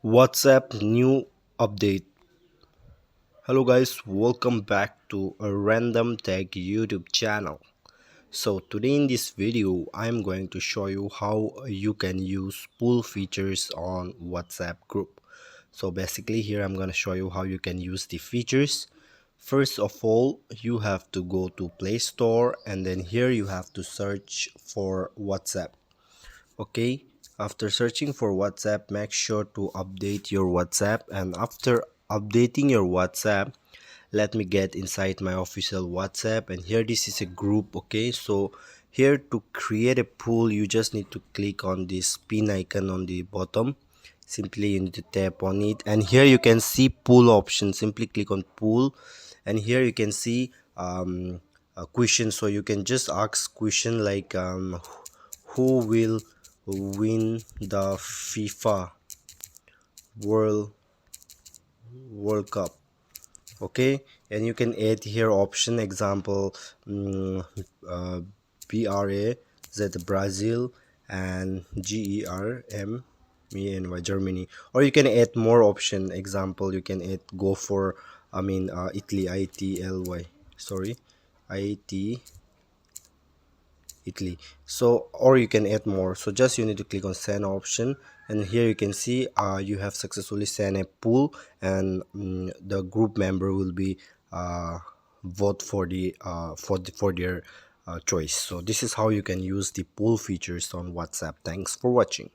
WhatsApp new update. Hello guys, welcome back to a random tech YouTube channel. So today in this video I'm going to show you how you can use pull features on WhatsApp group. So basically here I'm going to show you how you can use the features. First of all, you have to go to Play Store and then here you have to search for WhatsApp. Okay, after searching for WhatsApp, make sure to update your WhatsApp, and after updating your WhatsApp, let me get inside my official WhatsApp. And here this is a group. Okay, so here to create a pool you just need to click on this pin icon on the bottom. Simply you need to tap on it, and here you can see pool option. Simply click on pool, and here you can see a question, so you can just ask question like who will win the FIFA World World Cup. Okay, and you can add here option example uh, BRA Z Brazil and GERM me and Germany, or you can add more option example you can add go for Italy ITLY, sorry, IT Italy. So or you can add more, so just you need to click on send option, and here you can see you have successfully sent a pool, and the group member will be vote for for their choice. So this is how you can use the pool features on WhatsApp. Thanks for watching.